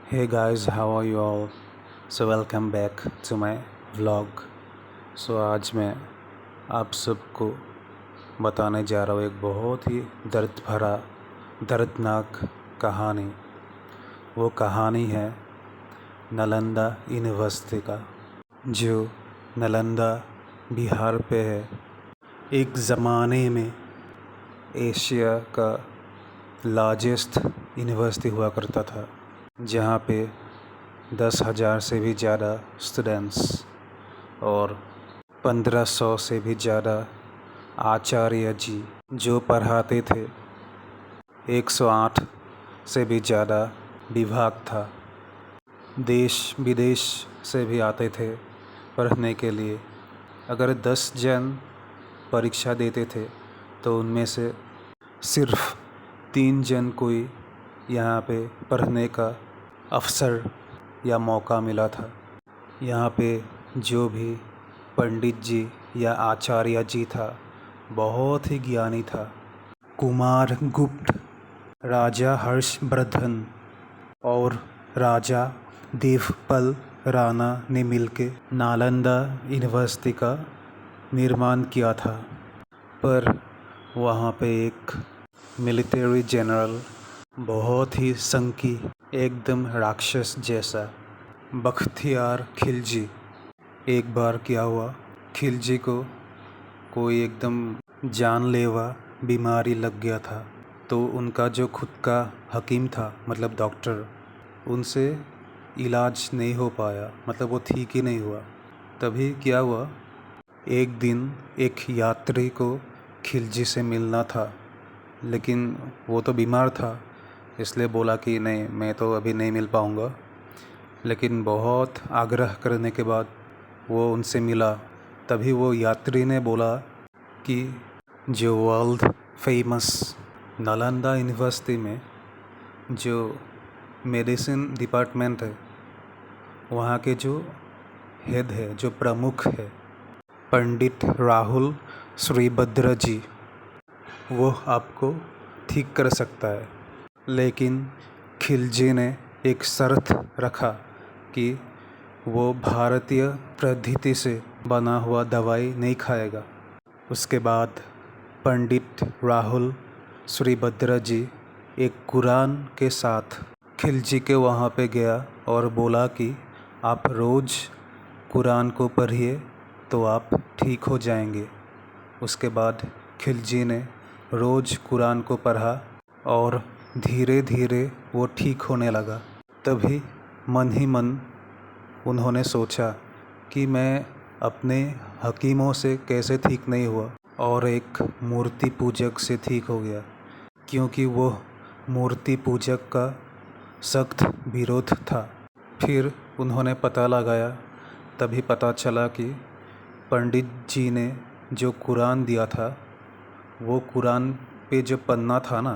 Hey guys, how are you all? So welcome back to my vlog. So आज मैं आप सबको बताने जा रहा हूँ एक बहुत ही दर्द भरा दर्दनाक कहानी। वो कहानी है नालंदा यूनिवर्सिटी का, जो नालंदा बिहार पे है। एक ज़माने में एशिया का लार्जेस्ट यूनिवर्सिटी हुआ करता था, जहाँ पे 10,000 से भी ज़्यादा स्टूडेंट्स और 1,500 से भी ज़्यादा आचार्य जी जो पढ़ाते थे। 108 से भी ज़्यादा विभाग था। देश विदेश से भी आते थे पढ़ने के लिए। अगर 10 जन परीक्षा देते थे तो उनमें से सिर्फ 3 जन कोई यहाँ पे पढ़ने का अवसर या मौका मिला था। यहाँ पे जो भी पंडित जी या आचार्य जी था, बहुत ही ज्ञानी था। कुमार गुप्त, राजा हर्षवर्धन और राजा देवपाल राणा ने मिलके नालंदा यूनिवर्सिटी का निर्माण किया था। पर वहाँ पे एक मिलिट्री जनरल, बहुत ही संकी, एकदम राक्षस जैसा बख्तियार खिलजी, एक बार क्या हुआ, खिलजी को कोई एकदम जानलेवा बीमारी लग गया था। तो उनका जो खुद का हकीम था, मतलब डॉक्टर, उनसे इलाज नहीं हो पाया, मतलब वो ठीक ही नहीं हुआ। तभी क्या हुआ, एक दिन एक यात्री को खिलजी से मिलना था, लेकिन वो तो बीमार था, इसलिए बोला कि नहीं, मैं तो अभी नहीं मिल पाऊँगा। लेकिन बहुत आग्रह करने के बाद वो उनसे मिला। तभी वो यात्री ने बोला कि जो वर्ल्ड फेमस नालंदा यूनिवर्सिटी में जो मेडिसिन डिपार्टमेंट है, वहाँ के जो हेड है, जो प्रमुख है, पंडित राहुल श्रीभद्र जी, वो आपको ठीक कर सकता है। लेकिन खिलजी ने एक शर्त रखा कि वो भारतीय पद्धति से बना हुआ दवाई नहीं खाएगा। उसके बाद पंडित राहुल श्रीभद्र जी एक कुरान के साथ खिलजी के वहाँ पे गया और बोला कि आप रोज़ कुरान को पढ़िए तो आप ठीक हो जाएंगे। उसके बाद खिलजी ने रोज़ कुरान को पढ़ा और धीरे धीरे वो ठीक होने लगा। तभी मन ही मन उन्होंने सोचा कि मैं अपने हकीमों से कैसे ठीक नहीं हुआ, और एक मूर्ति पूजक से ठीक हो गया, क्योंकि वो मूर्ति पूजक का सख्त विरोध था। फिर उन्होंने पता लगाया, तभी पता चला कि पंडित जी ने जो कुरान दिया था, वो कुरान पे जो पन्ना था ना,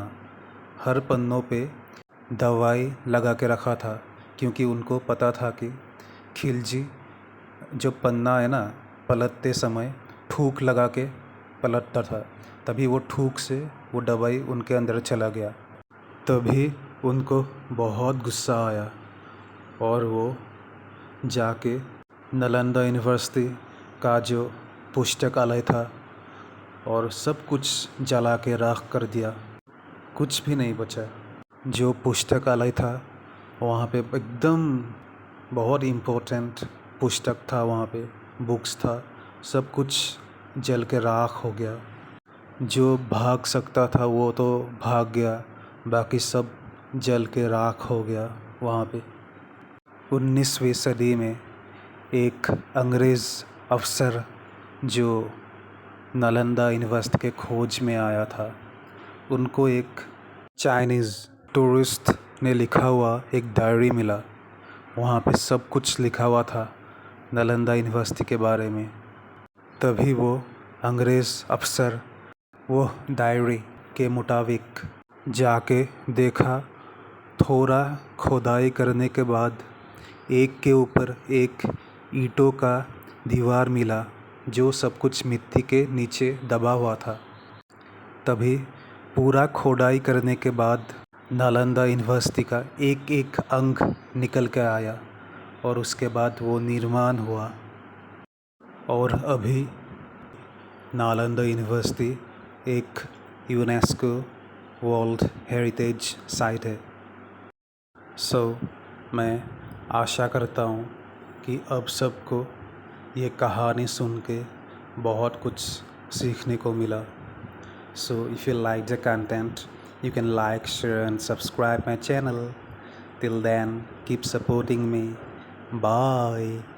हर पन्नों पे दवाई लगा के रखा था, क्योंकि उनको पता था कि खिलजी जो पन्ना है ना, पलटते समय थूक लगा के पलटता था, तभी वो थूक से वो दवाई उनके अंदर चला गया। तभी उनको बहुत गुस्सा आया और वो जाके नालंदा यूनिवर्सिटी का जो पुस्तकालय था और सब कुछ जला के राख कर दिया, कुछ भी नहीं बचा। जो पुस्तकालय था वहाँ पे एकदम बहुत इम्पोर्टेंट पुस्तक था, वहाँ पे बुक्स था, सब कुछ जल के राख हो गया। जो भाग सकता था वो तो भाग गया, बाकी सब जल के राख हो गया वहाँ पे। 19वीं सदी में एक अंग्रेज़ अफसर जो नालंदा यूनिवर्सिटी के खोज में आया था, उनको एक चाइनीज़ टूरिस्ट ने लिखा हुआ एक डायरी मिला। वहाँ पे सब कुछ लिखा हुआ था नालंदा यूनिवर्सिटी के बारे में। तभी वो अंग्रेज़ अफसर वो डायरी के मुताबिक जाके देखा। थोड़ा खोदाई करने के बाद एक के ऊपर एक ईंटों का दीवार मिला, जो सब कुछ मिट्टी के नीचे दबा हुआ था। तभी पूरा खोदाई करने के बाद नालंदा यूनिवर्सिटी का एक एक अंग निकल कर आया और उसके बाद वो निर्माण हुआ और अभी नालंदा यूनिवर्सिटी एक यूनेस्को वर्ल्ड हेरिटेज साइट है। मैं आशा करता हूँ कि अब सबको ये कहानी सुन के बहुत कुछ सीखने को मिला। If you like the content, you can like, share and subscribe my channel. Till then, keep supporting me. Bye.